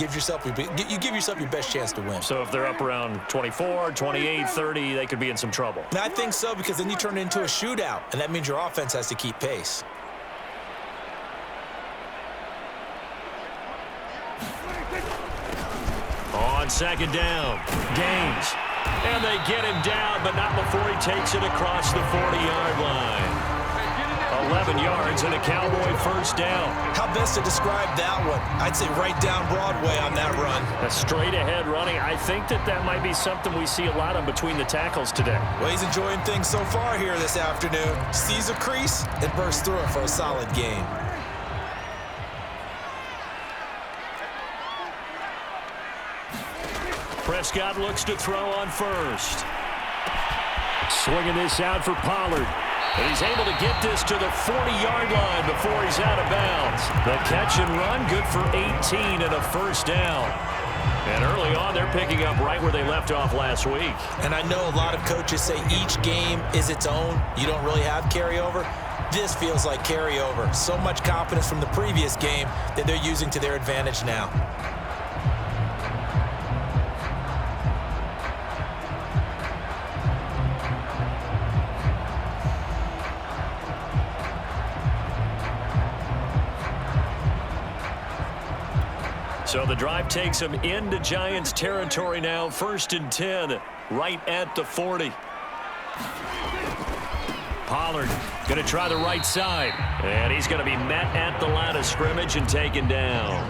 give yourself your best chance to win. So if they're up around 24, 28, 30, they could be in some trouble. And I think so, because then you turn it into a shootout, and that means your offense has to keep pace. On second down, Gaines. And they get him down, but not before he takes it across the 40-yard line. 11 yards and a Cowboy first down. How best to describe that one? I'd say right down Broadway on that run. A straight-ahead running. I think that might be something we see a lot of between the tackles today. Well, he's enjoying things so far here this afternoon. Sees a crease and bursts through it for a solid gain. Prescott looks to throw on first. Swinging this out for Pollard. And he's able to get this to the 40-yard line before he's out of bounds. The catch and run, good for 18 and a first down. And early on, they're picking up right where they left off last week. And I know a lot of coaches say each game is its own. You don't really have carryover. This feels like carryover. So much confidence from the previous game that they're using to their advantage now. So the drive takes them into Giants territory now. 1st and 10, right at the 40. Pollard going to try the right side. And he's going to be met at the line of scrimmage and taken down.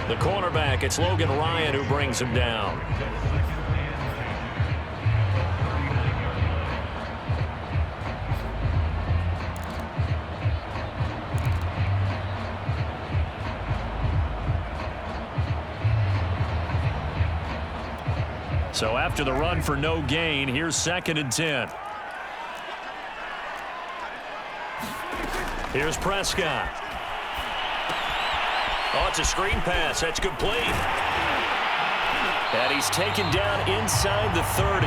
The cornerback, it's Logan Ryan who brings him down. So after the run for no gain, here's 2nd and 10. Here's Prescott. Oh, it's a screen pass. That's complete. And he's taken down inside the 30.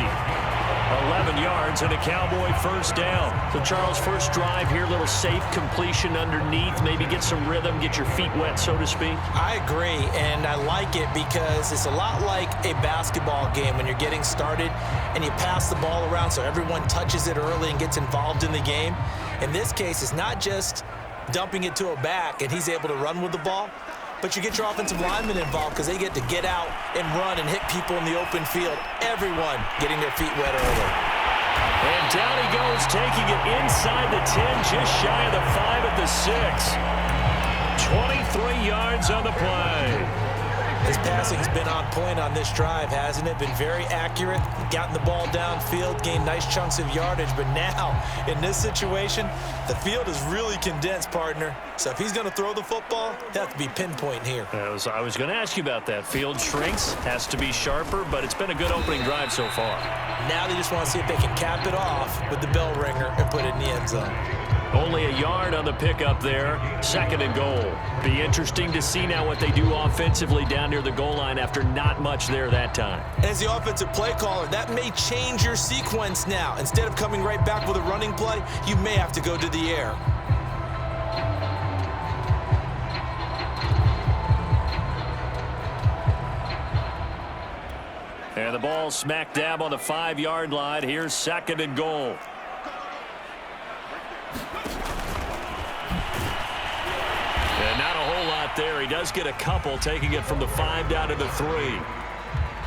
11 yards and a Cowboy first down. So, Charles, first drive here, little safe completion underneath. Maybe get some rhythm, get your feet wet, so to speak. I agree, and I like it because it's a lot like a basketball game when you're getting started and you pass the ball around so everyone touches it early and gets involved in the game. In this case, it's not just dumping it to a back and he's able to run with the ball, but you get your offensive linemen involved because they get to get out and run and hit people in the open field. Everyone getting their feet wet early. And down he goes, taking it inside the 10, just shy of the 5 at the 6. 23 yards on the play. His passing's been on point on this drive, hasn't it? Been very accurate, gotten the ball downfield, gained nice chunks of yardage, but now, in this situation, the field is really condensed, partner. So if he's going to throw the football, he'll have to be pinpoint here. I was going to ask you about that. Field shrinks, has to be sharper, but it's been a good opening drive so far. Now they just want to see if they can cap it off with the bell ringer and put it in the end zone. Only a yard on the pickup there. 2nd and goal. Be interesting to see now what they do offensively down near the goal line after not much there that time. As the offensive play caller, that may change your sequence now. Instead of coming right back with a running play, you may have to go to the air. And the ball smack dab on the 5-yard line. Here's 2nd and goal. And not a whole lot there. He does get a couple, taking it from the 5 down to the 3.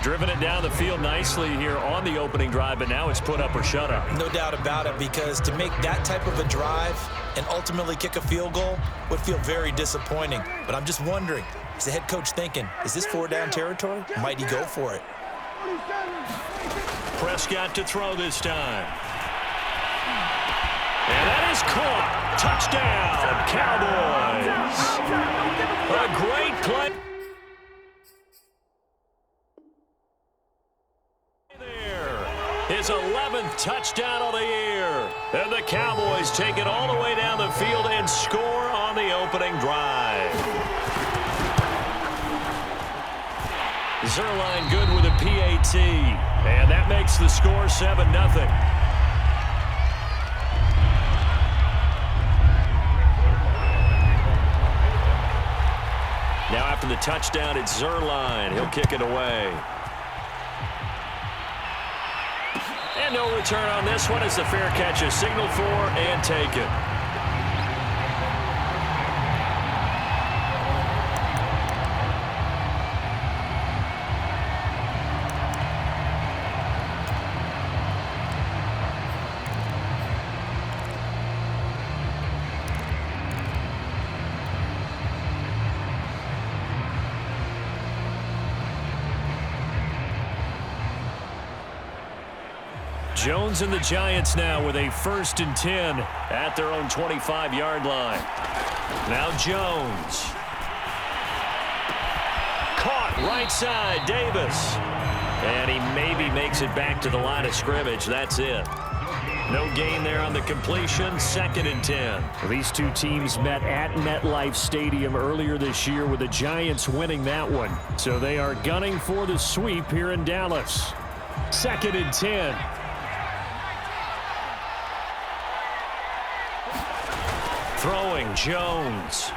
Driven it down the field nicely here on the opening drive, but now it's put up or shut up. No doubt about it, because to make that type of a drive and ultimately kick a field goal would feel very disappointing. But I'm just wondering, is the head coach thinking, is this 4-down territory? Might he go for it? Prescott to throw this time. And that is caught. Touchdown, Cowboys. A great play. There. His 11th touchdown of the year. And the Cowboys take it all the way down the field and score on the opening drive. Zerline good with a PAT. And that makes the score 7-0. Now after after the touchdown at Zerline. He'll kick it away. And no return on this one as the fair catch is signaled for and taken. Jones and the Giants now with a 1st and 10 at their own 25-yard line. Now Jones. Caught right side, Davis. And he maybe makes it back to the line of scrimmage. That's it. No gain there on the completion. 2nd and 10. These two teams met at MetLife Stadium earlier this year with the Giants winning that one. So they are gunning for the sweep here in Dallas. 2nd and 10. Throwing Jones.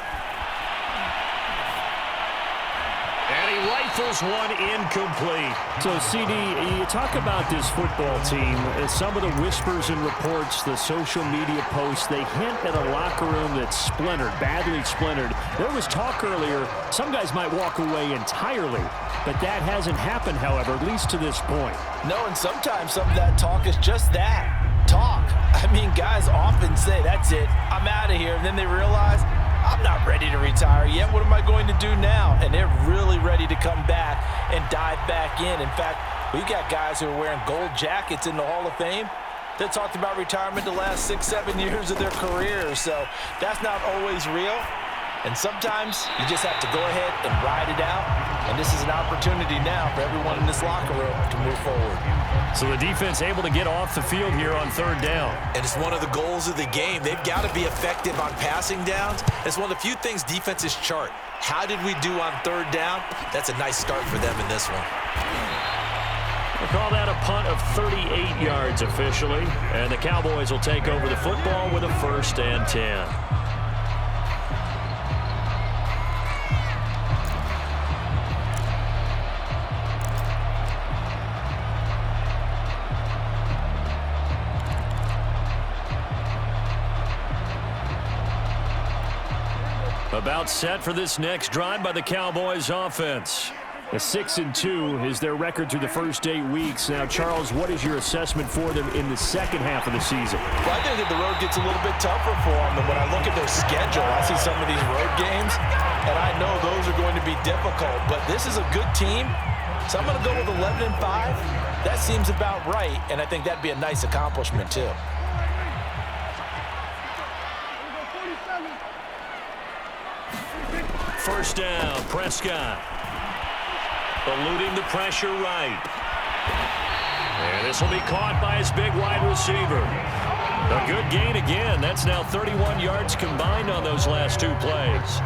And he rifles one incomplete. So, CD, you talk about this football team. Some of the whispers and reports, the social media posts, they hint at a locker room that's splintered, badly splintered. There was talk earlier, some guys might walk away entirely. But that hasn't happened, however, at least to this point. No, and sometimes some of that talk is just that. Talk. I mean, guys often say, that's it, I'm out of here. And then they realize, I'm not ready to retire yet. What am I going to do now? And they're really ready to come back and dive back in. In fact, we've got guys who are wearing gold jackets in the Hall of Fame that talked about retirement the last 6-7 years of their careers. So that's not always real. And sometimes you just have to go ahead and ride it out. And this is an opportunity now for everyone in this locker room to move forward. So the defense able to get off the field here on 3rd down. And it's one of the goals of the game. They've got to be effective on passing downs. It's one of the few things defenses chart. How did we do on 3rd down? That's a nice start for them in this one. We'll call that a punt of 38 yards officially. And the Cowboys will take over the football with a 1st and 10. About set for this next drive by the Cowboys offense. A 6-2 is their record through the first 8 weeks. Now, Charles, what is your assessment for them in the second half of the season? Well, I think that the road gets a little bit tougher for them. And when I look at their schedule, I see some of these road games, and I know those are going to be difficult. But this is a good team, so I'm going to go with 11-5. That seems about right, and I think that'd be a nice accomplishment, too. First down, Prescott. Eluding the pressure right. And this will be caught by his big wide receiver. A good gain again. That's now 31 yards combined on those last 2 plays.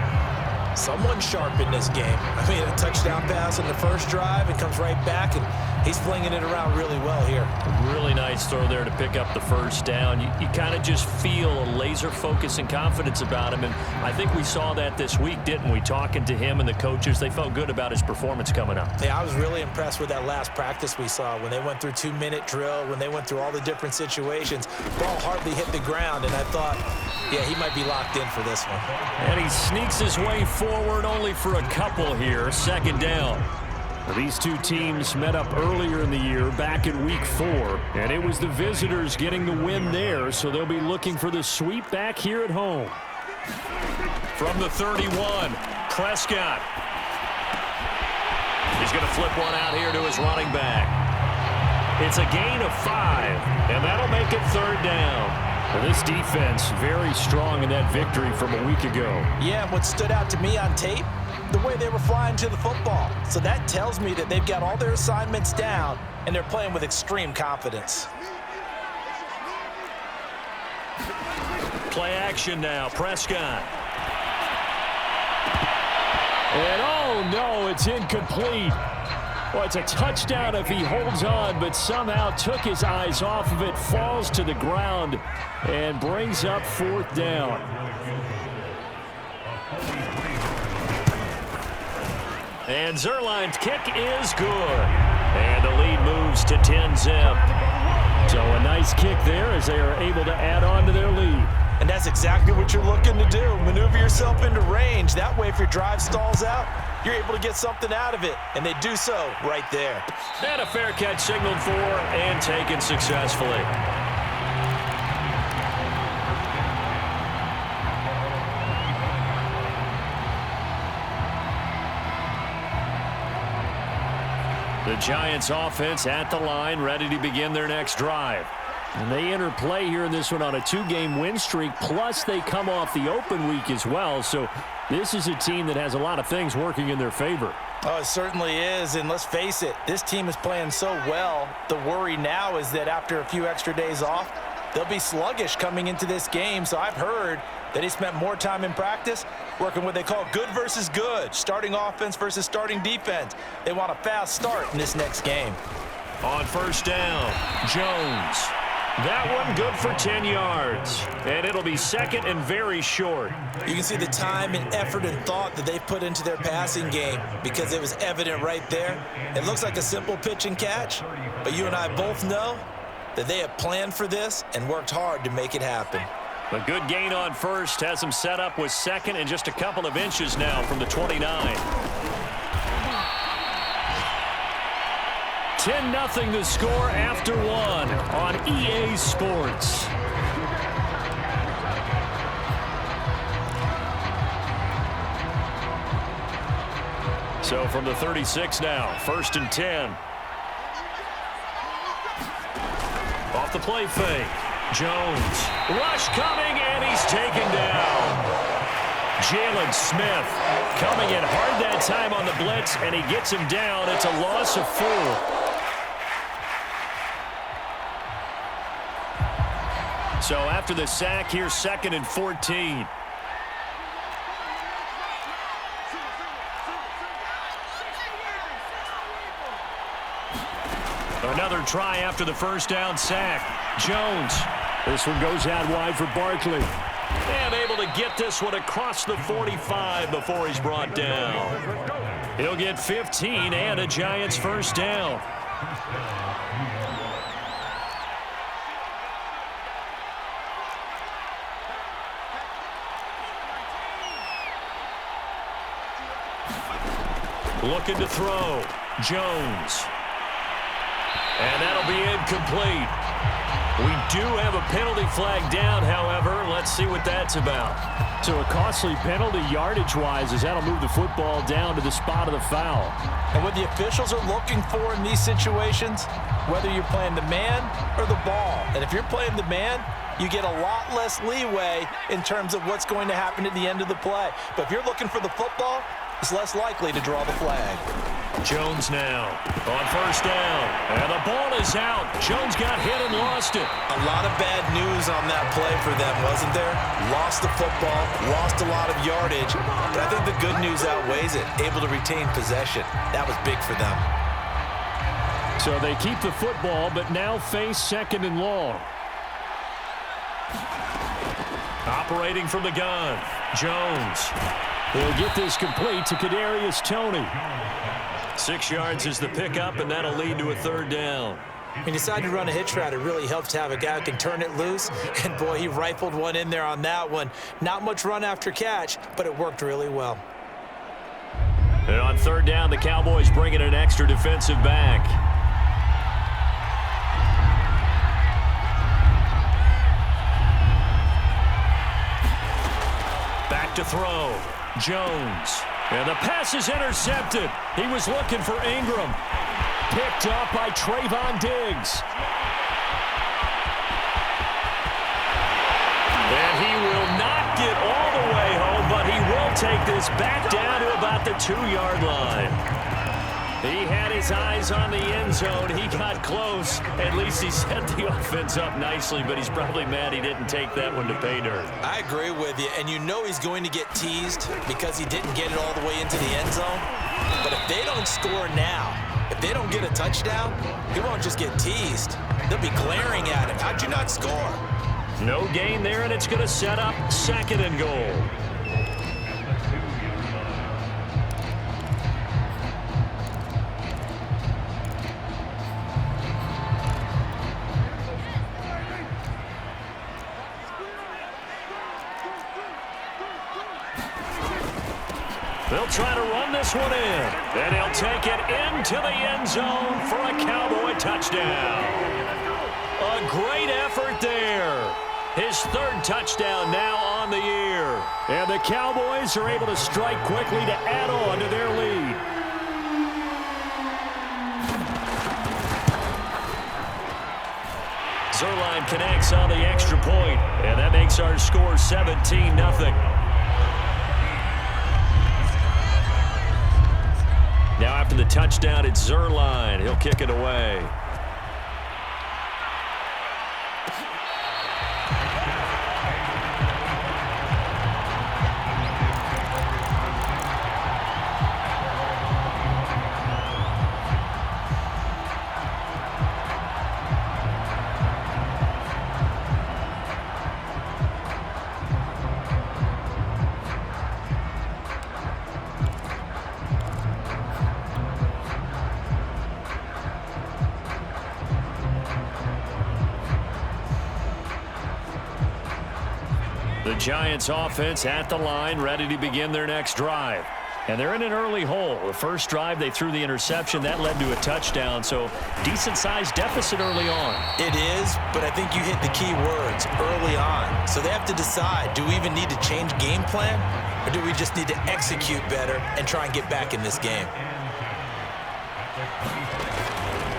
Someone sharp in this game. I mean, a touchdown pass on the first drive and comes right back, and he's flinging it around really well here. Really nice throw there to pick up the first down. You kind of just feel a laser focus and confidence about him, and I think we saw that this week, didn't we? Talking to him and the coaches, they felt good about his performance coming up. Yeah, I was really impressed with that last practice we saw when they went through 2-minute drill, when they went through all the different situations. Ball hardly hit the ground, and I thought, yeah, he might be locked in for this one. And he sneaks his way forward only for a couple here. 2nd down. These two teams met up earlier in the year, back in week 4, and it was the visitors getting the win there, so they'll be looking for the sweep back here at home. From the 31, Prescott. He's going to flip one out here to his running back. It's a gain of 5, and that'll make it 3rd down. Well, this defense very strong in that victory from a week ago. Yeah, and what stood out to me on tape, the way they were flying to the football. So that tells me that they've got all their assignments down, and they're playing with extreme confidence. Play action now, Prescott. And oh no, it's incomplete. Well, it's a touchdown if he holds on, but somehow took his eyes off of it, falls to the ground, and brings up 4th down. And Zerline's kick is good. And the lead moves to 10-zip. So a nice kick there as they are able to add on to their lead. And that's exactly what you're looking to do. Maneuver yourself into range. That way, if your drive stalls out, you're able to get something out of it. And they do so right there. And a fair catch signaled for and taken successfully. The Giants offense at the line, ready to begin their next drive. And they enter play here in this one on a 2-game win streak, plus they come off the open week as well. So this is a team that has a lot of things working in their favor. Oh, it certainly is, and let's face it, this team is playing so well. The worry now is that after a few extra days off, they'll be sluggish coming into this game. So I've heard that he spent more time in practice working what they call good versus good, starting offense versus starting defense. They want a fast start in this next game. On first down, Jones. That one good for 10 yards. And it'll be second and very short. You can see the time and effort and thought that they've put into their passing game because it was evident right there. It looks like a simple pitch and catch, but you and I both know that they have planned for this and worked hard to make it happen. A good gain on first has them set up with second and just a couple of inches now from the 29. 10-0 the score after one on EA Sports. So from the 36 now, 1st and 10. Off the play fake. Jones. Rush coming, and he's taken down. Jalen Smith coming in hard that time on the blitz, and he gets him down. It's a loss of 4. So after the sack, here's 2nd and 14. Another try after the first down sack. Jones. This one goes out wide for Barkley. And able to get this one across the 45 before he's brought down. He'll get 15 and a Giants first down. Looking to throw. Jones. And that'll be incomplete. We do have a penalty flag down, however. Let's see what that's about. So a costly penalty yardage-wise as that'll move the football down to the spot of the foul. And what the officials are looking for in these situations, whether you're playing the man or the ball. And if you're playing the man, you get a lot less leeway in terms of what's going to happen at the end of the play. But if you're looking for the football, it's less likely to draw the flag. Jones now on first down. And the ball is out. Jones got hit and lost it. A lot of bad news on that play for them, wasn't there? Lost the football, lost a lot of yardage. But I think the good news outweighs it. Able to retain possession. That was big for them. So they keep the football, but now face 2nd and long. Operating from the gun. Jones. They'll get this complete to Kadarius Toney. 6 yards is the pickup, and that'll lead to a 3rd down. When you decide to run a hitch route, it really helps to have a guy who can turn it loose. And, boy, he rifled one in there on that one. Not much run after catch, but it worked really well. And on 3rd down, the Cowboys bring in an extra defensive back. Back to throw. Jones. And the pass is intercepted. He was looking for Ingram. Picked up by Trayvon Diggs. And he will not get all the way home, but he will take this back down to about the 2-yard line. He had his eyes on the end zone. He got close. At least he set the offense up nicely, but he's probably mad he didn't take that one to pay dirt. I agree with you, and you know he's going to get teased because he didn't get it all the way into the end zone. But if they don't score now, if they don't get a touchdown, he won't just get teased. They'll be glaring at him. How'd you not score? No gain there, and it's going to set up 2nd and goal. They'll try to run this one in. And he'll take it into the end zone for a Cowboy touchdown. A great effort there. His third touchdown now on the year. And the Cowboys are able to strike quickly to add on to their lead. Zerline connects on the extra point, and that makes our score 17-0. Now after the touchdown, it's Zerline. He'll kick it away. The Giants offense at the line, ready to begin their next drive. And they're in an early hole. The first drive, they threw the interception. That led to a touchdown, so decent-sized deficit early on. It is, but I think you hit the key words, early on. So they have to decide, do we even need to change game plan, or do we just need to execute better and try and get back in this game?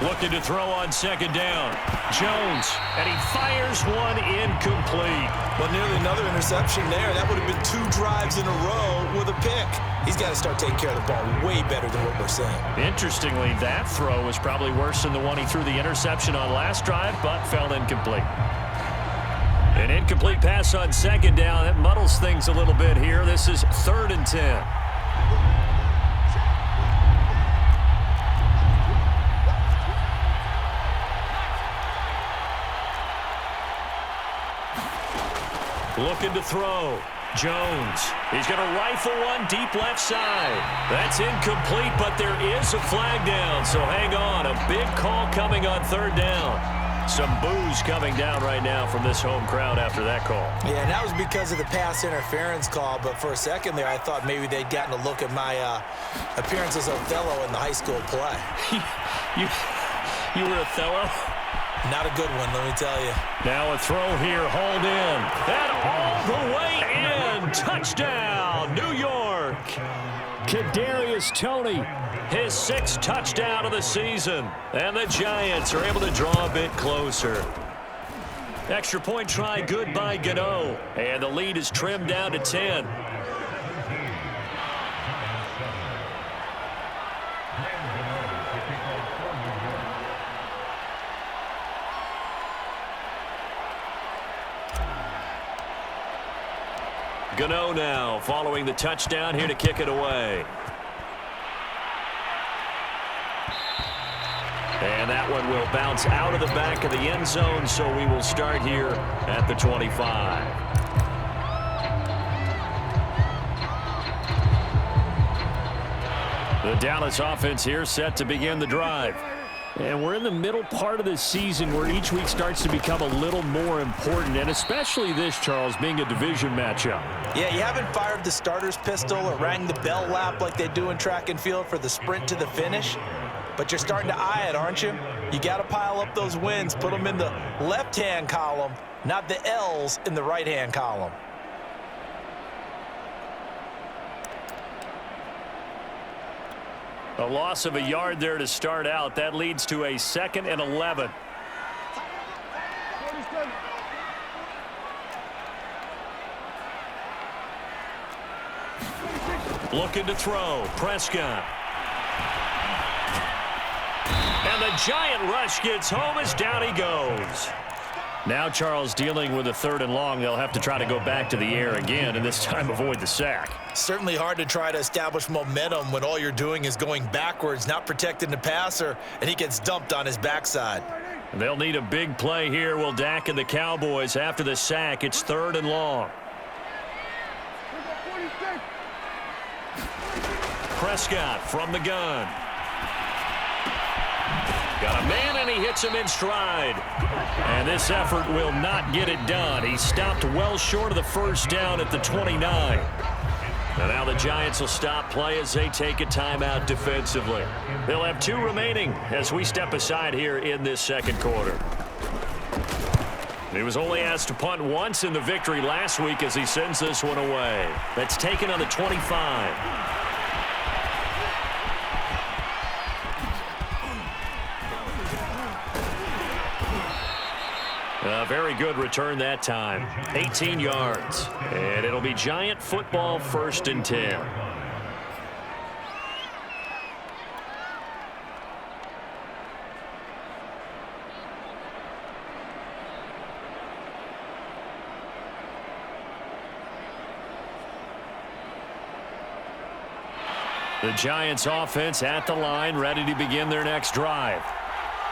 Looking to throw on second down. Jones, and he fires one incomplete. Well, nearly another interception there. That would have been 2 drives in a row with a pick. He's got to start taking care of the ball way better than what we're seeing. Interestingly, that throw was probably worse than the one he threw the interception on last drive, but fell incomplete. An incomplete pass on second down. That muddles things a little bit here. This is 3rd and 10. Looking to throw. Jones. He's going to rifle one deep left side. That's incomplete, but there is a flag down, so hang on. A big call coming on 3rd down. Some boos coming down right now from this home crowd after that call. Yeah, and that was because of the pass interference call, but for a second there I thought maybe they'd gotten a look at my appearance as Othello in the high school play. You were Othello? Not a good one, let me tell you. Now a throw here, hauled in. And all the way in. Touchdown, New York. Kadarius Toney. His 6th touchdown of the season. And the Giants are able to draw a bit closer. Extra point try good by Gano. And the lead is trimmed down to 10. Gano now following the touchdown here to kick it away. And that one will bounce out of the back of the end zone, so we will start here at the 25. The Dallas offense here set to begin the drive. And we're in the middle part of the season where each week starts to become a little more important, and especially this, Charles, being a division matchup. Yeah, you haven't fired the starter's pistol or rang the bell lap like they do in track and field for the sprint to the finish, but you're starting to eye it, aren't you? You got to pile up those wins, put them in the left-hand column, not the L's in the right-hand column. A loss of a yard there to start out. That leads to a 2nd and 11. Looking to throw. Prescott. And the giant rush gets home as down he goes. Now Charles dealing with a 3rd and long. They'll have to try to go back to the air again and this time avoid the sack. Certainly hard to try to establish momentum when all you're doing is going backwards, not protecting the passer, and he gets dumped on his backside. They'll need a big play here, will Dak and the Cowboys after the sack. It's 3rd and long. Prescott from the gun. Got a man, and he hits him in stride. And this effort will not get it done. He stopped well short of the first down at the 29. And now the Giants will stop play as they take a timeout defensively. They'll have 2 remaining as we step aside here in this second quarter. He was only asked to punt once in the victory last week as he sends this one away. That's taken on the 25. A very good return that time. 18 yards. And it'll be Giant football 1st and 10. The Giants offense at the line, ready to begin their next drive.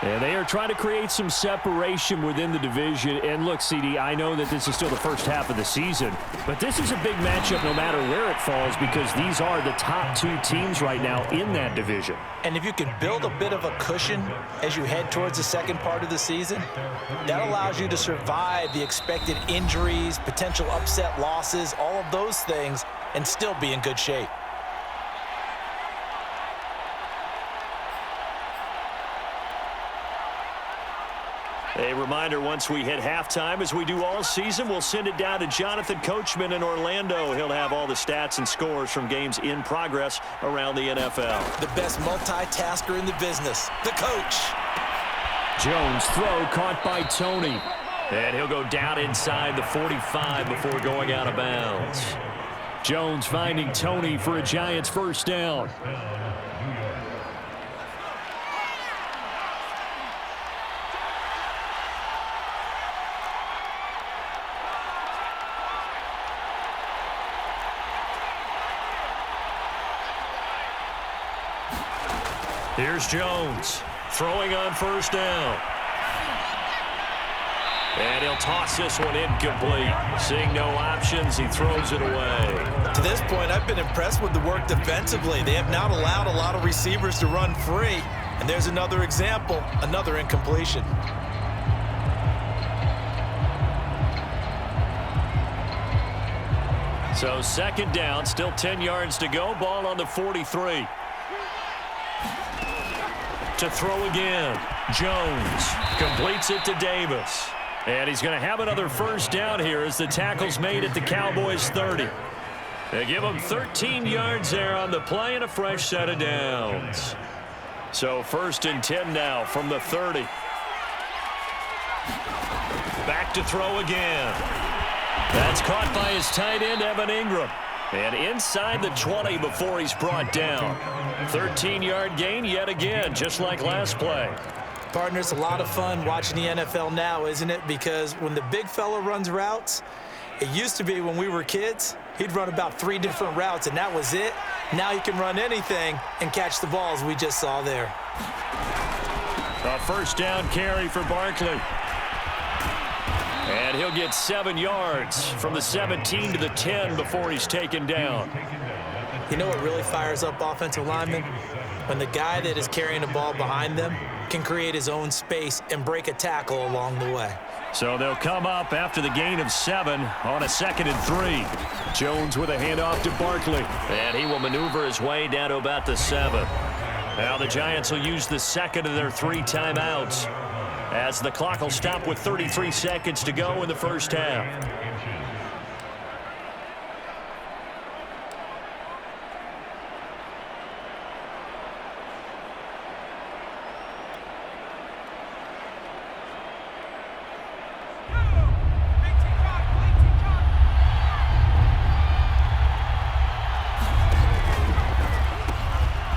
And they are trying to create some separation within the division. And look, CD, I know that this is still the first half of the season, but this is a big matchup no matter where it falls because these are the top 2 teams right now in that division. And if you can build a bit of a cushion as you head towards the second part of the season, that allows you to survive the expected injuries, potential upset losses, all of those things, and still be in good shape. A reminder, once we hit halftime, as we do all season, we'll send it down to Jonathan Coachman in Orlando. He'll have all the stats and scores from games in progress around the NFL. The best multitasker in the business, the coach. Jones throw caught by Tony. And he'll go down inside the 45 before going out of bounds. Jones finding Tony for a Giants 1st down. Here's Jones throwing on 1st down. And he'll toss this one incomplete. Seeing no options, he throws it away. To this point, I've been impressed with the work defensively. They have not allowed a lot of receivers to run free. And there's another example, another incompletion. So 2nd down, still 10 yards to go. Ball on the 43. To throw again. Jones completes it to Davis. And he's going to have another 1st down here as the tackle's made at the Cowboys 30. They give him 13 yards there on the play and a fresh set of downs. So 1st and 10 now from the 30. Back to throw again. That's caught by his tight end, Evan Ingram. And inside the 20 before he's brought down. 13-yard gain yet again, just like last play. Partner, it's a lot of fun watching the NFL now, isn't it? Because when the big fella runs routes, it used to be when we were kids, he'd run about 3 different routes, and that was it. Now he can run anything and catch the balls we just saw there. A 1st down carry for Barkley. And he'll get 7 yards from the 17 to the 10 before he's taken down. You know what really fires up offensive linemen? When the guy that is carrying the ball behind them can create his own space and break a tackle along the way. So they'll come up after the gain of 7 on a 2nd and 3. Jones with a handoff to Barkley. And he will maneuver his way down to about the 7. Now the Giants will use the 2nd of their 3 timeouts, as the clock will stop with 33 seconds to go in the 1st half.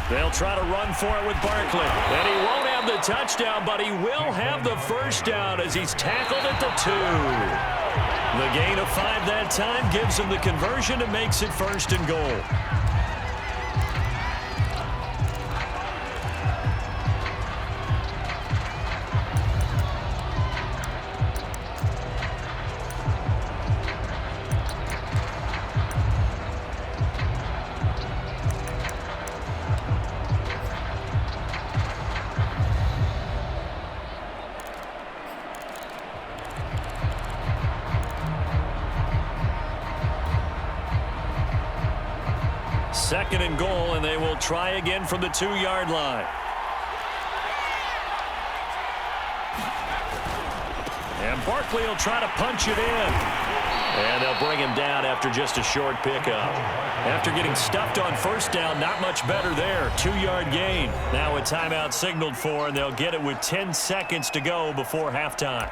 They'll try to run for it with Barkley. And he won't have the touchdown, but he will have the 1st down as he's tackled at the 2. The gain of 5 that time gives him the conversion and makes it 1st and goal. 2nd and goal, and they will try again from the 2-yard line. And Barkley will try to punch it in. And they'll bring him down after just a short pickup. After getting stuffed on 1st down, not much better there. 2-yard gain. Now a timeout signaled for, and they'll get it with 10 seconds to go before halftime.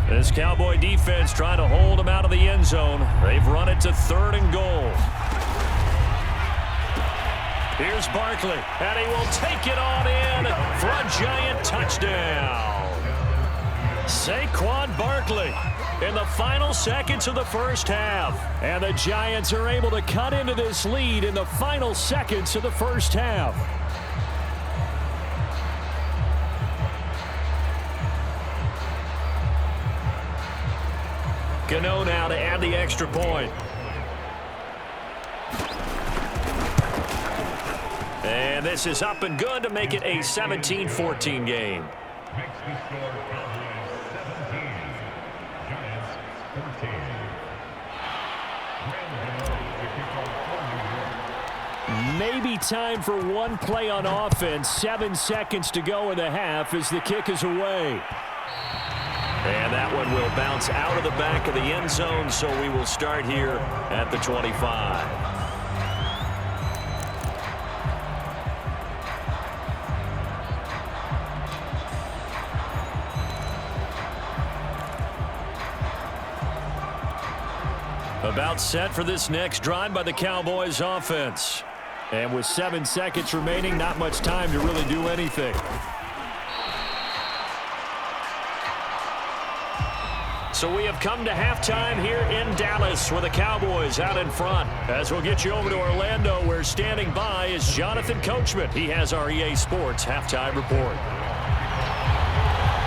This Cowboy defense trying to hold him out of the end zone. They've run it to 3rd and goal. Here's Barkley, and he will take it on in for a Giant touchdown. Saquon Barkley in the final seconds of the 1st half. And the Giants are able to cut into this lead in the final seconds of the 1st half. Gano now to add the extra point. And this is up and good to make it a 17-14 game. Maybe time for one play on offense. 7 seconds to go in the half as the kick is away. And that one will bounce out of the back of the end zone, so we will start here at the 25. About set for this next drive by the Cowboys offense. And with 7 seconds remaining, not much time to really do anything. So we have come to halftime here in Dallas with the Cowboys out in front. As we'll get you over to Orlando, where standing by is Jonathan Coachman. He has our EA Sports halftime report.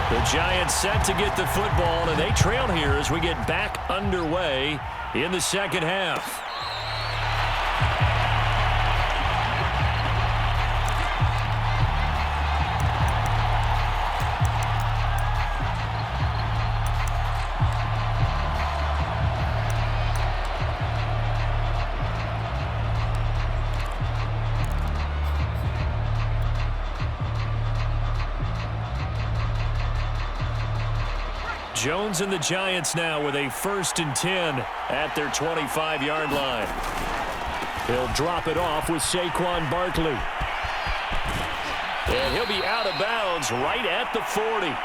The Giants set to get the football, and they trail here as we get back underway in the 2nd half. Jones and the Giants now with a 1st and 10 at their 25-yard line. He'll drop it off with Saquon Barkley. And he'll be out of bounds right at the 40.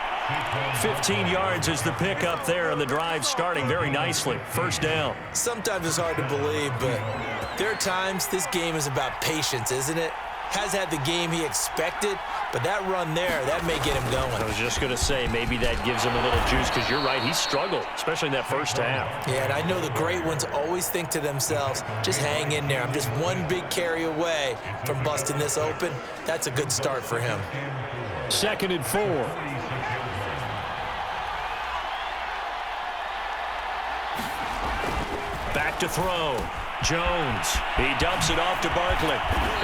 15 yards is the pickup there, and the drive starting very nicely. 1st down. Sometimes it's hard to believe, but there are times this game is about patience, isn't it? Has had the game he expected, but that run there, that may get him going. I was just going to say, maybe that gives him a little juice, because you're right, he struggled, especially in that 1st half. Yeah, and I know the great ones always think to themselves, just hang in there. I'm just one big carry away from busting this open. That's a good start for him. 2nd and 4. Back to throw. Jones. He dumps it off to Barkley.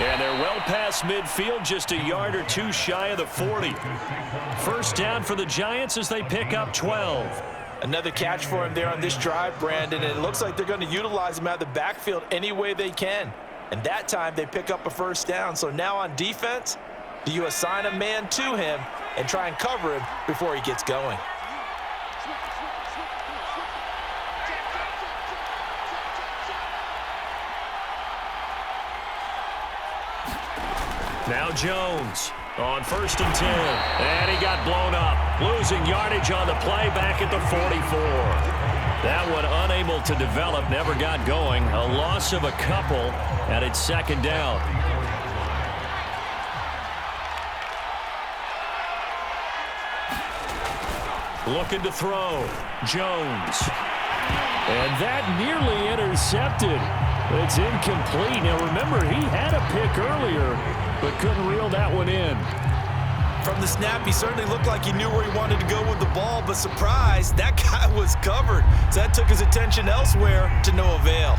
And they're well past midfield, just a yard or two shy of the 40. 1st down for the Giants as they pick up 12. Another catch for him there on this drive, Brandon, and it looks like they're going to utilize him out of the backfield any way they can. And that time they pick up a 1st down. So now on defense, do you assign a man to him and try and cover him before he gets going? Now Jones on 1st and 10. And he got blown up. Losing yardage on the play back at the 44. That one unable to develop, never got going. A loss of a couple, and it's 2nd down. Looking to throw. Jones. And that nearly intercepted. It's incomplete. Now remember, he had a pick earlier, but couldn't reel that one in. From the snap, he certainly looked like he knew where he wanted to go with the ball, but surprise, that guy was covered. So that took his attention elsewhere to no avail.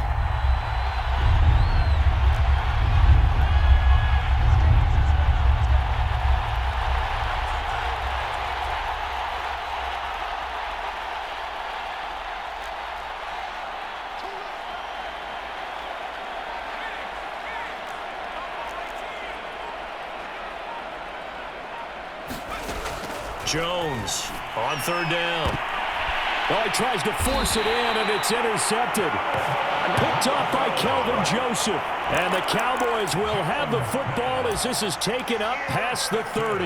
Jones on third down. Well, he tries to force it in, and it's intercepted. Picked off by Kelvin Joseph. And the Cowboys will have the football as this is taken up past the 30.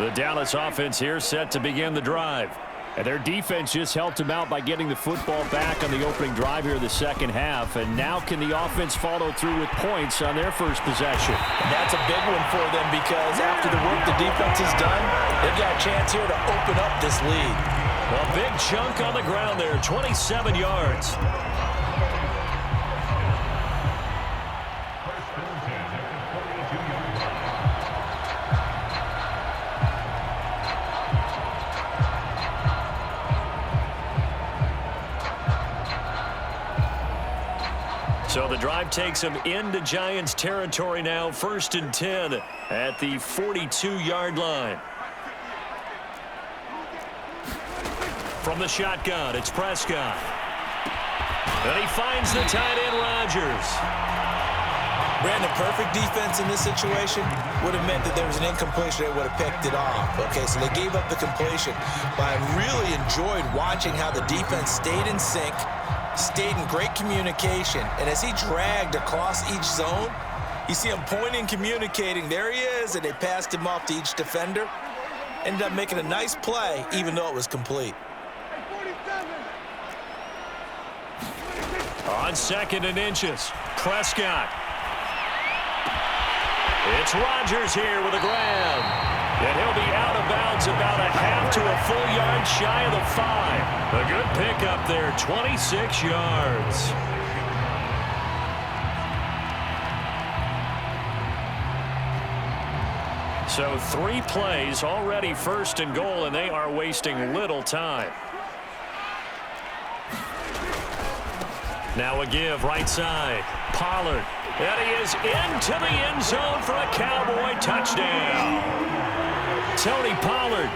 The Dallas offense here set to begin the drive. And their defense just helped them out by getting the football back on the opening drive here in the second half. And now can the offense follow through with points on their first possession? And that's a big one for them because after the work the defense has done, they've got a chance here to open up this lead. A big chunk on the ground there, 27 yards. So the drive takes them into Giants territory now, 1st and 10 at the 42-yard line. From the shotgun, it's Prescott. And he finds the tight end, Rodgers. Brandon, perfect defense in this situation would have meant that there was an incompletion. They would have picked it off. Okay, so they gave up the completion. But I really enjoyed watching how the defense stayed in sync, stayed in great communication, and as he dragged across each zone, you see him pointing, communicating. There he is, and they passed him off to each defender. Ended up making a nice play, even though it was complete. On 2nd and inches, Prescott. It's Rodgers here with a grab. And he'll be out of bounds about a half to a full yard shy of the 5. A good pickup there, 26 yards. So 3 plays already 1st and goal, and they are wasting little time. Now a give right side. Pollard. And he is into the end zone for a Cowboy touchdown. Tony Pollard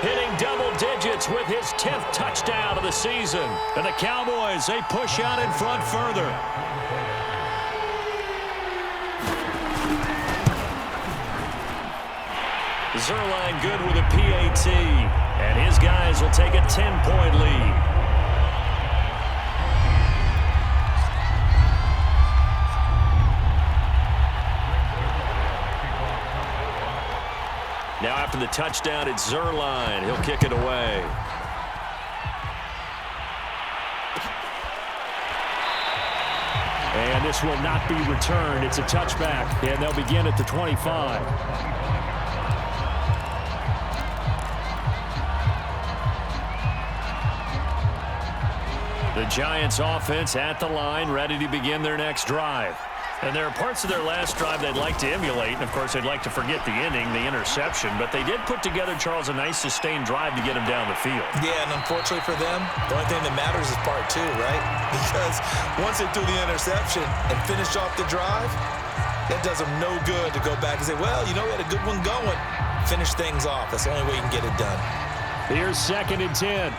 hitting double digits with his 10th touchdown of the season. And the Cowboys, they push out in front further. Zerline good with a PAT. And his guys will take a 10-point lead. Now after the touchdown, it's Zerline. He'll kick it away. And this will not be returned. It's a touchback, and they'll begin at the 25. The Giants offense at the line, ready to begin their next drive. And there are parts of their last drive they'd like to emulate. And, of course, they'd like to forget the inning, the interception. But they did put together, Charles, a nice sustained drive to get him down the field. Yeah, and unfortunately for them, the only thing that matters is part 2, right? Because once they threw the interception and finished off the drive, that does them no good to go back and say, well, you know, we had a good one going. Finish things off. That's the only way you can get it done. Here's 2nd and 10.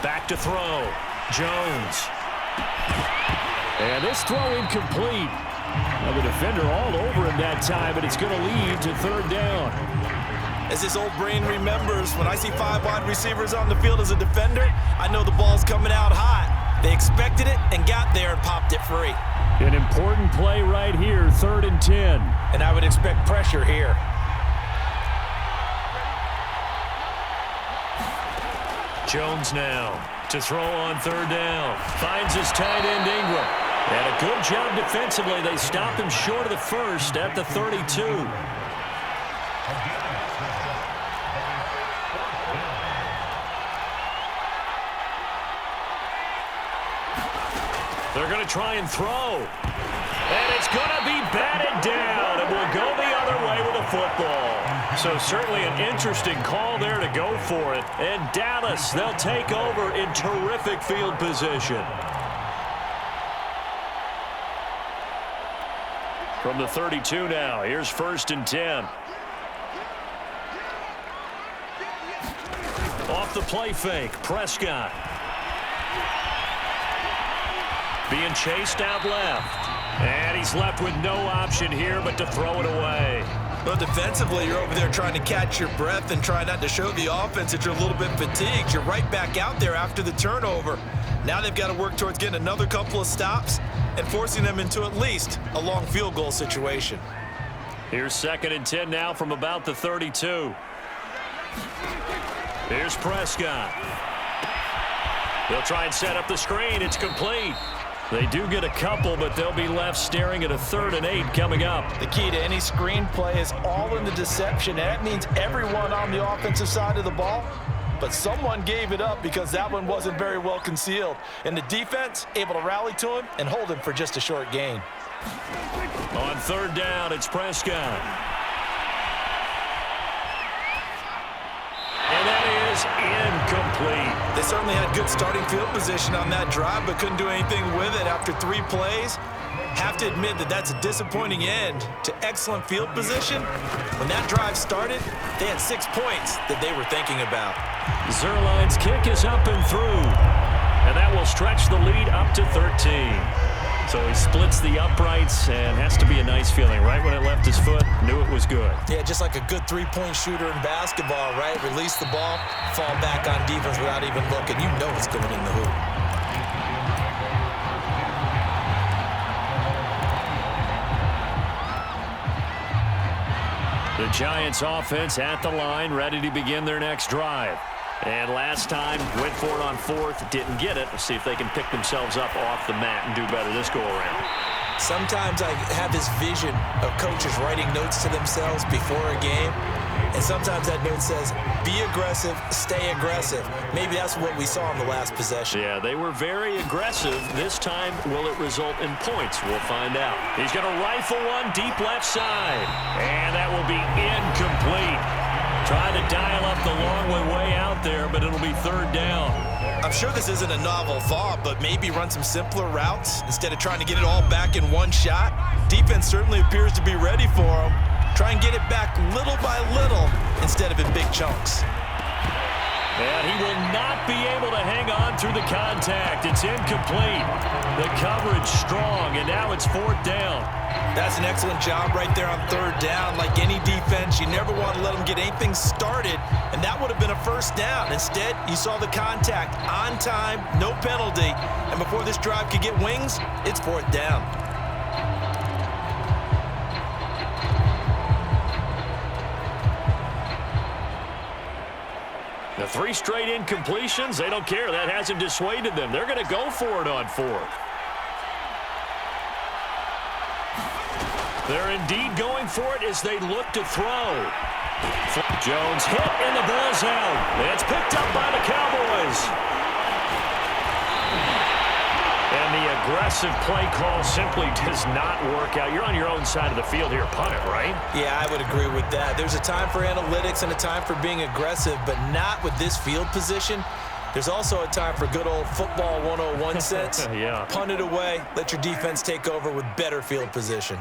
Back to throw. Jones. And this throw incomplete. Now the defender all over him that time, but it's going to lead to 3rd down. As his old brain remembers, when I see 5 wide receivers on the field as a defender, I know the ball's coming out hot. They expected it and got there and popped it free. An important play right here, 3rd and 10. And I would expect pressure here. Jones now. To throw on third down. Finds his tight end Ingram. And a good job defensively. They stop him short of the first at the 32. They're going to try and throw. And it's going to be batted down. It will go the other way with a football. So certainly an interesting call there to go for it. And Dallas, they'll take over in terrific field position. From the 32 now, here's 1st and 10. Off the play fake, Prescott. Being chased out left. And he's left with no option here but to throw it away. Well, defensively, you're over there trying to catch your breath and try not to show the offense that you're a little bit fatigued. You're right back out there after the turnover. Now they've got to work towards getting another couple of stops and forcing them into at least a long field goal situation. Here's 2nd and 10 now from about the 32. Here's Prescott. They'll try and set up the screen. It's complete. They do get a couple, but they'll be left staring at a 3rd and 8 coming up. The key to any screen play is all in the deception, and that means everyone on the offensive side of the ball, but someone gave it up because that one wasn't very well concealed. And the defense able to rally to him and hold him for just a short gain. On 3rd down, it's Prescott. And that is incomplete. They certainly had good starting field position on that drive, but couldn't do anything with it after 3 plays. Have to admit that that's a disappointing end to excellent field position. When that drive started, they had 6 points that they were thinking about. Zerline's kick is up and through. And that will stretch the lead up to 13. So he splits the uprights and has to be a nice feeling. Right when it left his foot, knew it was good. Yeah, just like a good three-point shooter in basketball, right? Release the ball, fall back on defense without even looking. You know it's going in the hoop. The Giants offense at the line, ready to begin their next drive. And last time, went for it on 4th, didn't get it. Let's see if they can pick themselves up off the mat and do better this go-around. Sometimes I have this vision of coaches writing notes to themselves before a game, and sometimes that note says, be aggressive, stay aggressive. Maybe that's what we saw in the last possession. Yeah, they were very aggressive. This time, will it result in points? We'll find out. He's going to rifle one deep left side, and that will be incomplete. Trying to dial up the long way out there, but it'll be 3rd down. I'm sure this isn't a novel thought, but maybe run some simpler routes instead of trying to get it all back in one shot. Defense certainly appears to be ready for him. Try and get it back little by little instead of in big chunks. And he will not be able to hang on through the contact. It's incomplete. The coverage strong, and now it's 4th down. That's an excellent job right there on 3rd down. Like any defense, you never want to let them get anything started, and that would have been a 1st down. Instead, you saw the contact on time, no penalty, and before this drive could get wings, it's 4th down. The 3 straight incompletions, they don't care. That hasn't dissuaded them. They're going to go for it on 4th. They're indeed going for it as they look to throw. Jones hit, and the ball's out. It's picked up by the Cowboys. And the aggressive play call simply does not work out. You're on your own side of the field here. Punt it, right? Yeah, I would agree with that. There's a time for analytics and a time for being aggressive, but not with this field position. There's also a time for good old football 101 sense. Yeah. Punt it away. Let your defense take over with better field position.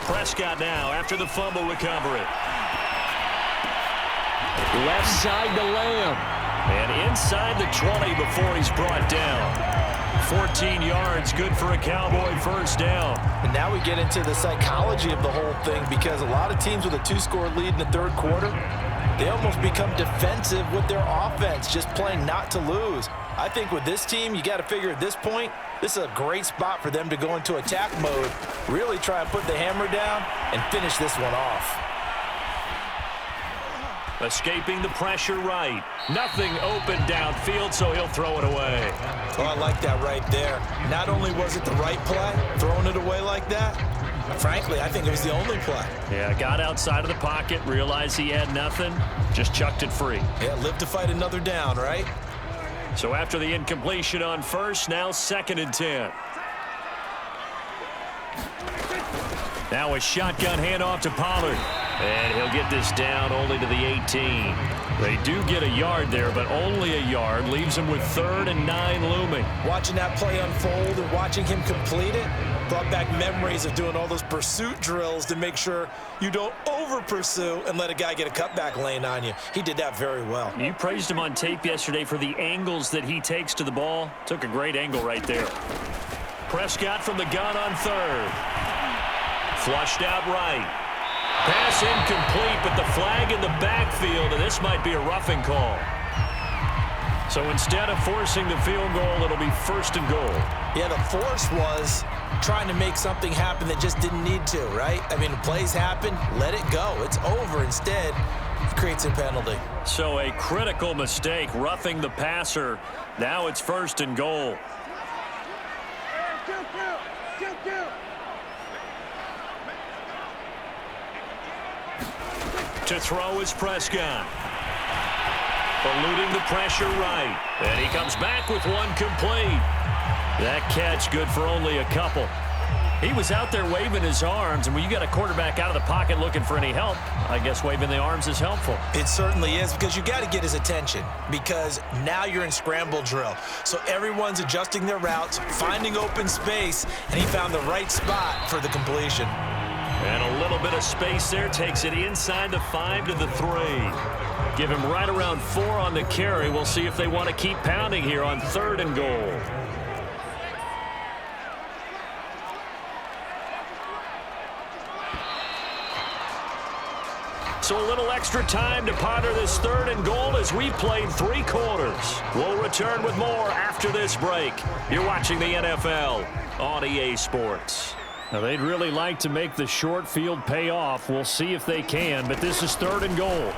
Prescott now after the fumble recovery. Left side to Lamb. And inside the 20 before he's brought down. 14 yards, good for a Cowboy 1st down. And now we get into the psychology of the whole thing, because a lot of teams with a 2-score lead in the 3rd quarter, they almost become defensive with their offense, just playing not to lose. I think with this team, you got to figure at this point, this is a great spot for them to go into attack mode, really try and put the hammer down and finish this one off. Escaping the pressure right. Nothing open downfield, so he'll throw it away. Oh, I like that right there. Not only was it the right play, throwing it away like that, frankly, I think it was the only play. Yeah, got outside of the pocket, realized he had nothing, just chucked it free. Yeah, live to fight another down, right? So after the incompletion on first, now 2nd and 10. Now a shotgun handoff to Pollard. And he'll get this down only to the 18. They do get a yard there, but only a yard. Leaves him with 3rd and 9 looming. Watching that play unfold and watching him complete it brought back memories of doing all those pursuit drills to make sure you don't over-pursue and let a guy get a cutback lane on you. He did that very well. You praised him on tape yesterday for the angles that he takes to the ball. Took a great angle right there. Prescott from the gun on 3rd. Flushed out right. Pass incomplete, but the flag in the backfield, and this might be a roughing call. So instead of forcing the field goal, it'll be 1st and goal. Yeah, the force was trying to make something happen that just didn't need to, right? I mean, plays happen, let it go. It's over. Instead, it creates a penalty. So a critical mistake, roughing the passer. Now it's 1st and goal. To throw is Prescott. Eluding the pressure right. And he comes back with one complete. That catch good for only a couple. He was out there waving his arms, and when you got a quarterback out of the pocket looking for any help, I guess waving the arms is helpful. It certainly is, because you got to get his attention, because now you're in scramble drill. So everyone's adjusting their routes, finding open space, and he found the right spot for the completion. And a little bit of space there, takes it inside the 5 to the 3. Give him right around 4 on the carry. We'll see if they want to keep pounding here on 3rd and goal. So a little extra time to ponder this 3rd and goal as we've played 3 quarters. We'll return with more after this break. You're watching the NFL on EA Sports. Now, they'd really like to make the short field pay off. We'll see if they can, but this is 3rd and goal.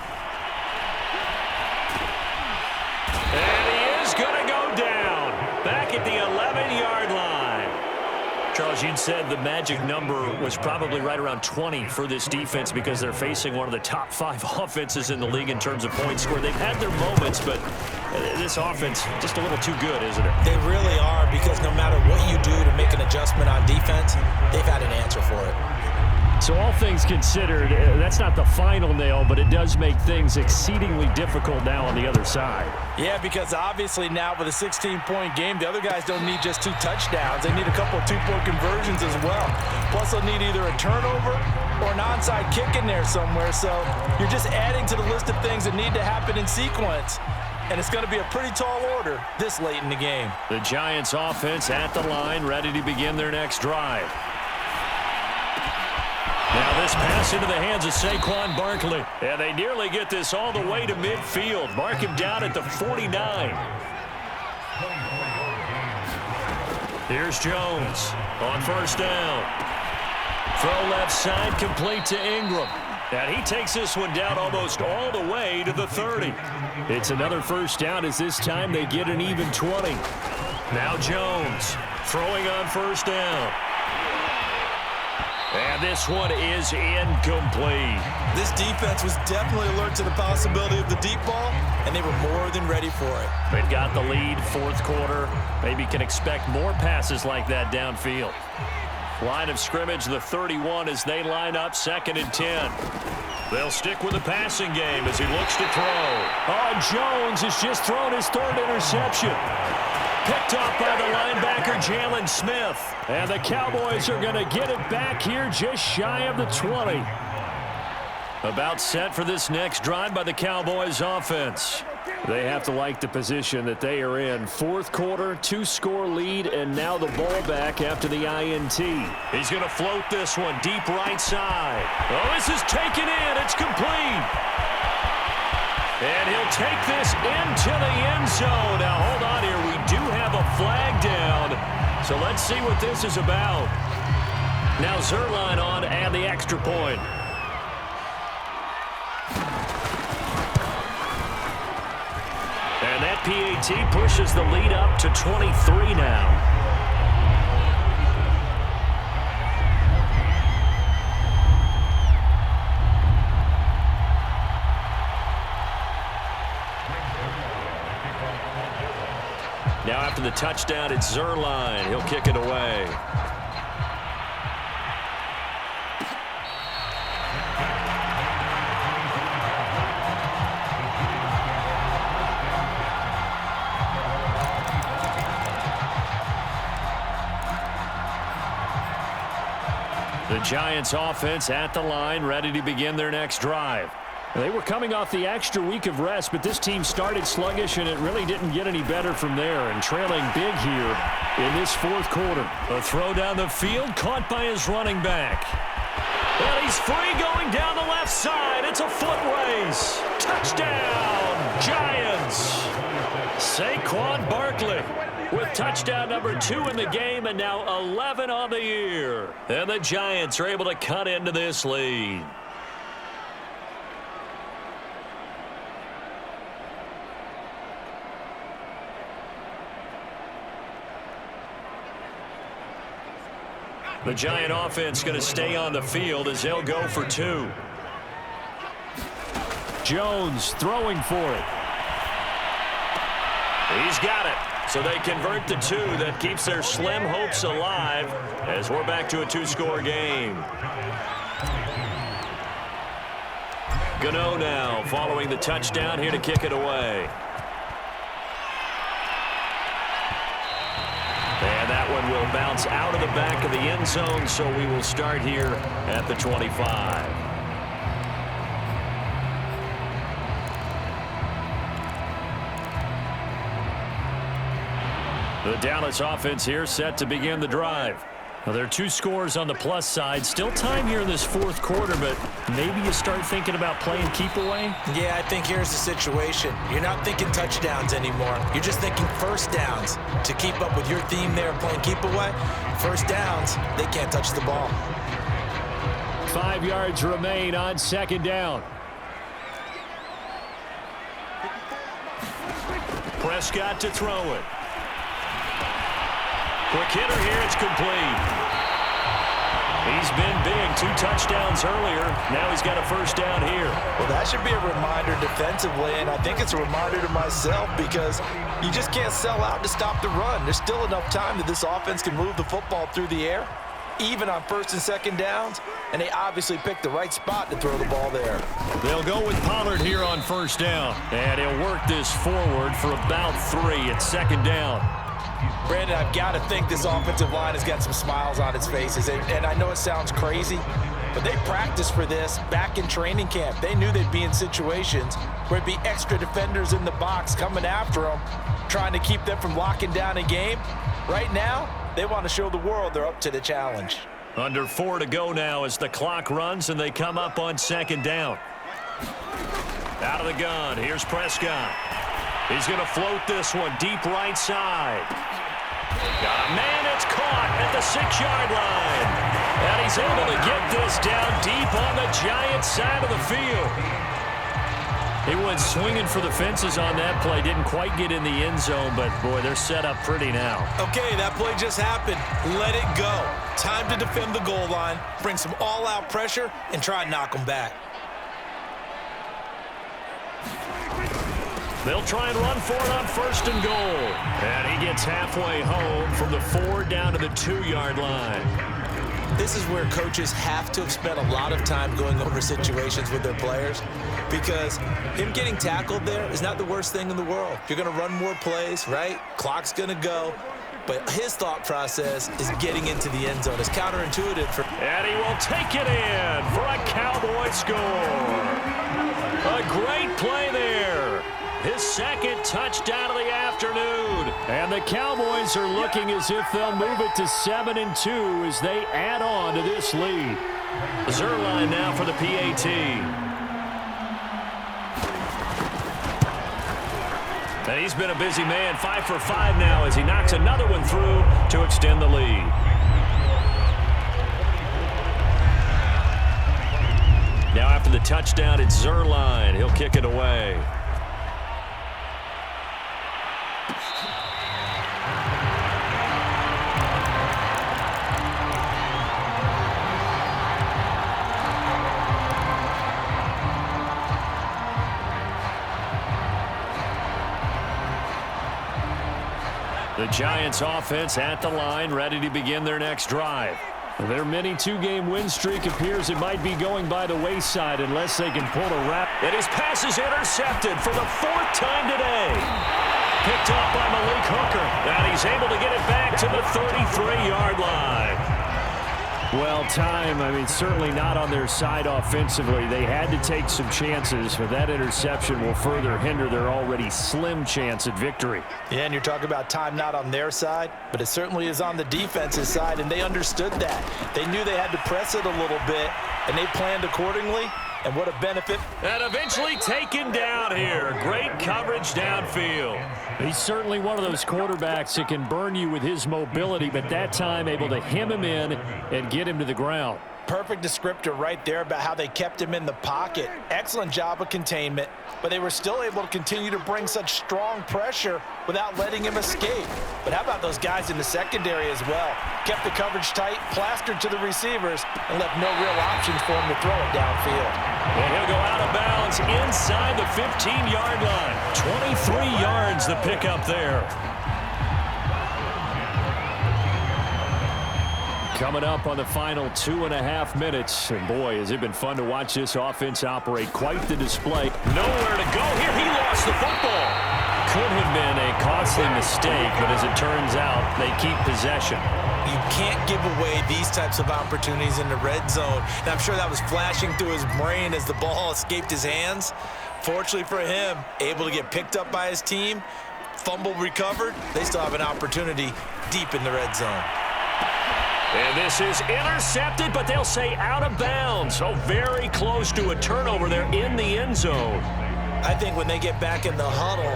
And he is going to go down back at the 11-yard line. Charles, you'd said the magic number was probably right around 20 for this defense because they're facing one of the top 5 offenses in the league in terms of points scored. They've had their moments, but this offense just a little too good, isn't it? They really are, because no matter what you do to make an adjustment on defense, they've had an answer for it. So all things considered, that's not the final nail, but it does make things exceedingly difficult now on the other side. Yeah, because obviously now with a 16-point game, the other guys don't need just 2 touchdowns. They need a couple of 2-point conversions as well. Plus, they'll need either a turnover or an onside kick in there somewhere. So you're just adding to the list of things that need to happen in sequence. And it's going to be a pretty tall order this late in the game. The Giants offense at the line, ready to begin their next drive. Now this pass into the hands of Saquon Barkley. And they nearly get this all the way to midfield. Mark him down at the 49. Here's Jones on 1st down. Throw left side, complete to Ingram. And he takes this one down almost all the way to the 30. It's another 1st down as this time they get an even 20. Now Jones throwing on 1st down. And this one is incomplete. This defense was definitely alert to the possibility of the deep ball, and they were more than ready for it. They've got the lead, 4th quarter. Maybe can expect more passes like that downfield. Line of scrimmage, the 31 as they line up 2nd and 10. They'll stick with the passing game as he looks to throw. Oh, Jones has just thrown his 3rd interception. Picked off by the linebacker, Jalen Smith. And the Cowboys are going to get it back here just shy of the 20. About set for this next drive by the Cowboys offense. They have to like the position that they are in. 4th quarter, 2-score lead, and now the ball back after the INT. He's going to float this one deep right side. Oh, this is taken in. It's complete. And he'll take this into the end zone. Now, hold on here. We do have a flag down. So let's see what this is about. Now Zerline on and the extra point. PAT pushes the lead up to 23 now. Now after the touchdown, it's Zerline. He'll kick it away. The Giants offense at the line, ready to begin their next drive. They were coming off the extra week of rest, but this team started sluggish, and it really didn't get any better from there, and trailing big here in this fourth quarter. A throw down the field, caught by his running back. And he's free going down the left side. It's a foot race. Touchdown, Giants. Saquon Barkley with touchdown number 2 in the game, and now 11 on the year. And the Giants are able to cut into this lead. The Giant offense going to stay on the field as they'll go for 2. Jones throwing for it. He's got it. So they convert the 2. That keeps their slim hopes alive as we're back to a 2-score game. Gano now following the touchdown here to kick it away. And that one will bounce out of the back of the end zone, so we will start here at the 25. The Dallas offense here set to begin the drive. Well, there are 2 scores on the plus side. Still time here in this fourth quarter, but maybe you start thinking about playing keep away? Yeah, I think here's the situation. You're not thinking touchdowns anymore. You're just thinking first downs. To keep up with your theme there, playing keep away, first downs, they can't touch the ball. 5 yards remain on second down. Prescott to throw it. Quick hitter here, it's complete. He's been big, 2 touchdowns earlier. Now he's got a first down here. Well, that should be a reminder defensively, and I think it's a reminder to myself because you just can't sell out to stop the run. There's still enough time that this offense can move the football through the air, even on first and second downs, and they obviously picked the right spot to throw the ball there. They'll go with Pollard here on first down, and he'll work this forward for about 3 at second down. Brandon, I've got to think this offensive line has got some smiles on its faces. And I know it sounds crazy, but they practiced for this back in training camp. They knew they'd be in situations where it'd be extra defenders in the box coming after them, trying to keep them from locking down a game. Right now, they want to show the world they're up to the challenge. Under 4 to go now as the clock runs and they come up on second down. Out of the gun, here's Prescott. He's going to float this one deep right side. Got a man, it's caught at the 6-yard line. And he's able to get this down deep on the Giants side of the field. He went swinging for the fences on that play. Didn't quite get in the end zone, but, boy, they're set up pretty now. Okay, that play just happened. Let it go. Time to defend the goal line, bring some all-out pressure, and try and knock them back. They'll try and run for it on first and goal. And he gets halfway home from the 4 down to the 2-yard line. This is where coaches have to have spent a lot of time going over situations with their players because him getting tackled there is not the worst thing in the world. You're going to run more plays, right? Clock's going to go. But his thought process is getting into the end zone. It's counterintuitive. And he will take it in for a Cowboy score. A great play there. His second touchdown of the afternoon. And the Cowboys are looking as if they'll move it to 7-2 as they add on to this lead. Zerline now for the PAT. And he's been a busy man, 5 for 5 now as he knocks another one through to extend the lead. Now after the touchdown, it's Zerline. He'll kick it away. The Giants offense at the line, ready to begin their next drive. Their mini two-game win streak appears it might be going by the wayside unless they can pull a wrap. And his pass is intercepted for the 4th time today. Picked up by Malik Hooker. And he's able to get it back to the 33-yard line. Well, certainly not on their side offensively. They had to take some chances, but that interception will further hinder their already slim chance at victory. Yeah, and you're talking about time not on their side, but it certainly is on the defense's side, and they understood that. They knew they had to press it a little bit, and they planned accordingly, and what a benefit. And eventually taken down here. Great coverage downfield. He's certainly one of those quarterbacks that can burn you with his mobility, but that time able to hem him in and get him to the ground. Perfect descriptor right there about how they kept him in the pocket. Excellent job of containment, but they were still able to continue to bring such strong pressure without letting him escape. But how about those guys in the secondary as well? Kept the coverage tight, plastered to the receivers, and left no real options for him to throw it downfield. And he'll go out of bounds inside the 15-yard line. 23 yards the pickup there. Coming up on the final 2.5 minutes. And boy, has it been fun to watch this offense operate. Quite the display. Nowhere to go here. He lost the football. Could have been a costly mistake, but as it turns out, they keep possession. You can't give away these types of opportunities in the red zone. And I'm sure that was flashing through his brain as the ball escaped his hands. Fortunately for him, able to get picked up by his team, fumble recovered. They still have an opportunity deep in the red zone. And this is intercepted, but they'll say out of bounds. So very close to a turnover there in the end zone. I think when they get back in the huddle,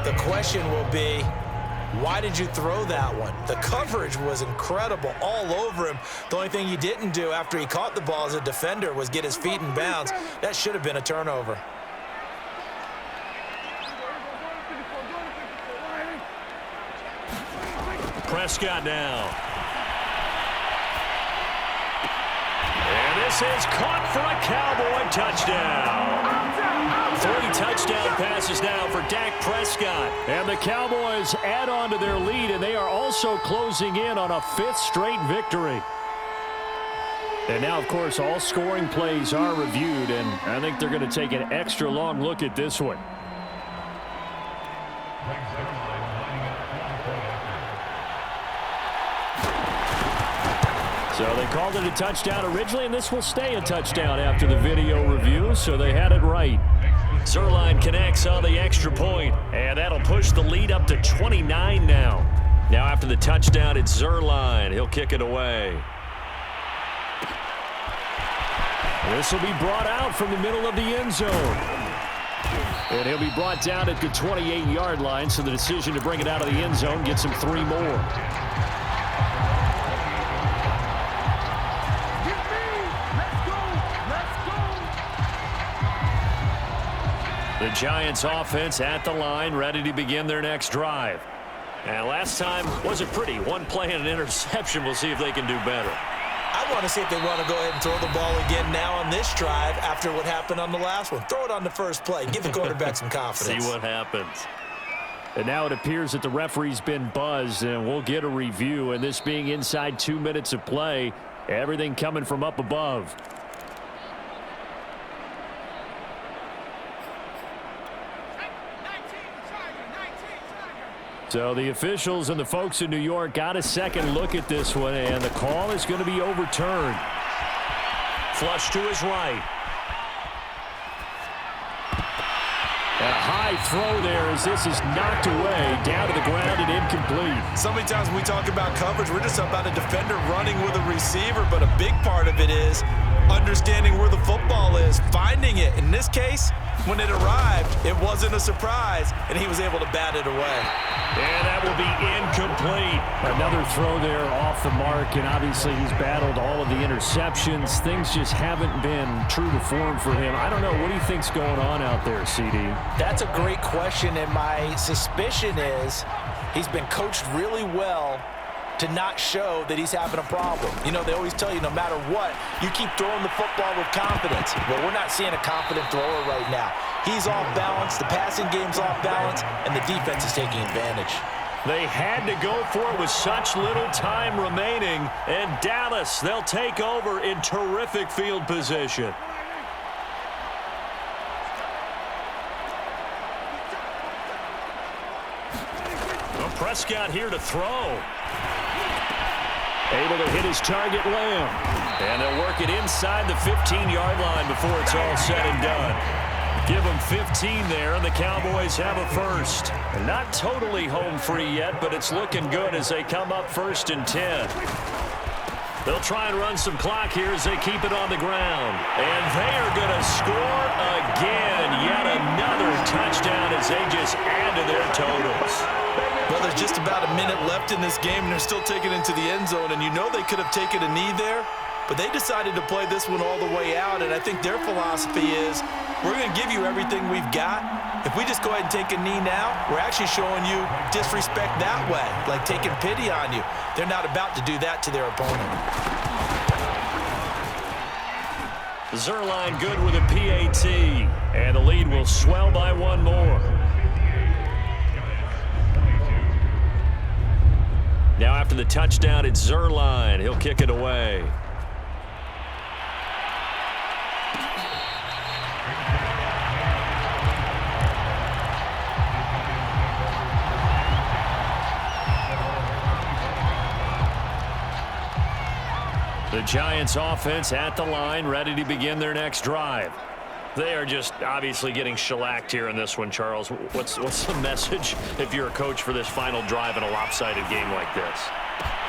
the question will be, why did you throw that one? The coverage was incredible all over him. The only thing he didn't do after he caught the ball as a defender was get his feet in bounds. That should have been a turnover. Prescott now. And this is caught for a Cowboy touchdown. 3 touchdown passes now for Dak Prescott. And the Cowboys add on to their lead, and they are also closing in on a 5th straight victory. And now, of course, all scoring plays are reviewed, and I think they're going to take an extra long look at this one. So they called it a touchdown originally, and this will stay a touchdown after the video review, so they had it right. Zuerlein connects on the extra point, and that'll push the lead up to 29 now. Now after the touchdown, it's Zuerlein. He'll kick it away. This will be brought out from the middle of the end zone. And he'll be brought down at the 28-yard line, so the decision to bring it out of the end zone gets him 3 more. The Giants offense at the line, ready to begin their next drive. And last time wasn't pretty. 1 play and an interception. We'll see if they can do better. I want to see if they want to go ahead and throw the ball again now on this drive after what happened on the last one. Throw it on the first play. Give the quarterback some confidence. See what happens. And now it appears that the referee's been buzzed, and we'll get a review. And this being inside 2 minutes of play, everything coming from up above. So the officials and the folks in New York got a second look at this one, and the call is going to be overturned. Flush to his right. A high throw there as this is knocked away, down to the ground and incomplete. So many times when we talk about coverage, we're just about a defender running with a receiver, but a big part of it is understanding where the football is, finding it. In this case, when it arrived, it wasn't a surprise, and he was able to bat it away. And that will be incomplete. Another throw there off the mark, and obviously he's battled all of the interceptions. Things just haven't been true to form for him. I don't know. What do you think's going on out there, CD? That's a great question, and my suspicion is he's been coached really well to not show that he's having a problem. You know, they always tell you no matter what, you keep throwing the football with confidence. Well, we're not seeing a confident thrower right now. He's off balance, the passing game's off balance, and the defense is taking advantage. They had to go for it with such little time remaining. And Dallas, they'll take over in terrific field position. Well, Prescott here to throw. Able to hit his target, Lamb. And they'll work it inside the 15-yard line before it's all said and done. Give them 15 there, and the Cowboys have a first. Not totally home free yet, but it's looking good as they come up 1st and 10. They'll try and run some clock here as they keep it on the ground. And they are going to score again. Yet another touchdown as they just add to their totals. Well, there's just about a minute left in this game, and they're still taking it into the end zone. And you know they could have taken a knee there, but they decided to play this one all the way out. And I think their philosophy is, we're going to give you everything we've got. If we just go ahead and take a knee now, we're actually showing you disrespect that way, like taking pity on you. They're not about to do that to their opponent. Zerline good with a PAT, and the lead will swell by one more. Now after the touchdown, it's Zerline. He'll kick it away. The Giants offense at the line, ready to begin their next drive. They are just obviously getting shellacked here in this one, Charles. What's the message if you're a coach for this final drive in a lopsided game like this?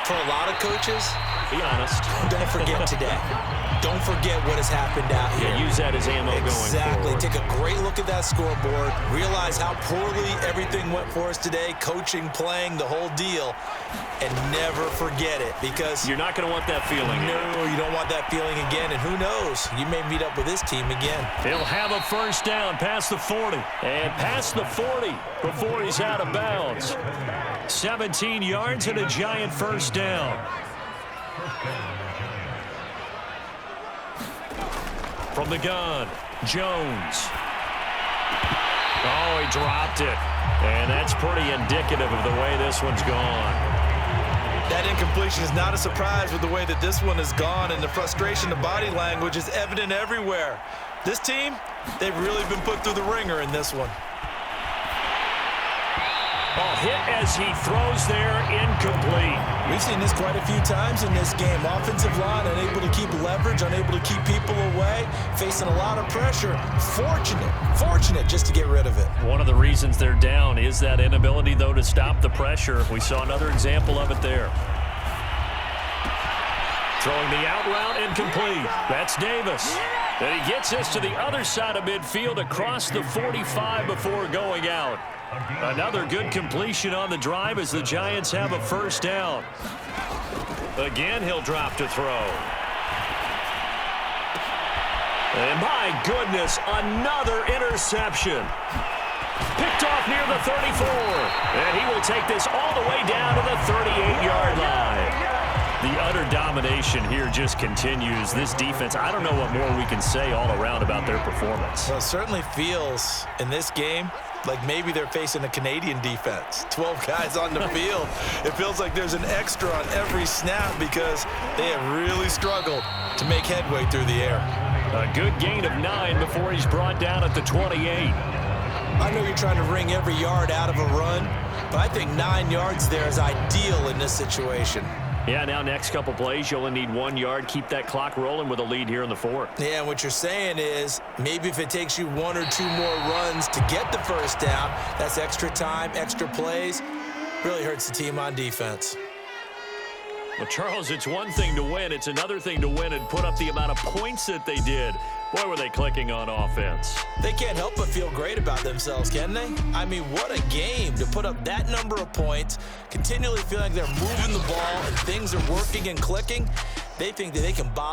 For a lot of coaches, be honest. Don't forget today. Don't forget what has happened out here. Yeah, use that as ammo going forward. Exactly. Take a great look at that scoreboard. Realize how poorly everything went for us today. Coaching, playing, the whole deal. And never forget it, because you're not going to want that feeling. No, you don't want that feeling again. And who knows? You may meet up with this team again. He'll have a first down past the 40. And past the 40 before he's out of bounds. 17 yards and a Giant first down. From the gun, Jones. Oh, he dropped it. And that's pretty indicative of the way this one's gone. That incompletion is not a surprise with the way that this one has gone, and the frustration, the body language is evident everywhere. This team, they've really been put through the ringer in this one. A hit as he throws there, incomplete. We've seen this quite a few times in this game. Offensive line unable to keep leverage, unable to keep people away, facing a lot of pressure. Fortunate just to get rid of it. One of the reasons they're down is that inability, though, to stop the pressure. We saw another example of it there. Throwing the out route, incomplete. That's Davis. And he gets us to the other side of midfield across the 45 before going out. Another good completion on the drive as the Giants have a first down. Again, he'll drop to throw. And my goodness, another interception. Picked off near the 34. And he will take this all the way down to the 38-yard line. The utter domination here just continues. This defense, I don't know what more we can say all around about their performance. Well, it certainly feels in this game like maybe they're facing a Canadian defense. 12 guys on the field. It feels like there's an extra on every snap because they have really struggled to make headway through the air. A good gain of 9 before he's brought down at the 28. I know you're trying to wring every yard out of a run, but I think 9 yards there is ideal in this situation. Yeah, now next couple plays, you only need 1 yard. Keep that clock rolling with a lead here in the 4th. Yeah, and what you're saying is maybe if it takes you 1 or 2 more runs to get the first down, that's extra time, extra plays, really hurts the team on defense. Well, Charles, it's one thing to win. It's another thing to win and put up the amount of points that they did. Boy, were they clicking on offense. They can't help but feel great about themselves, can they? I mean, what a game to put up that number of points, continually feeling like they're moving the ball and things are working and clicking. They think that they can bottle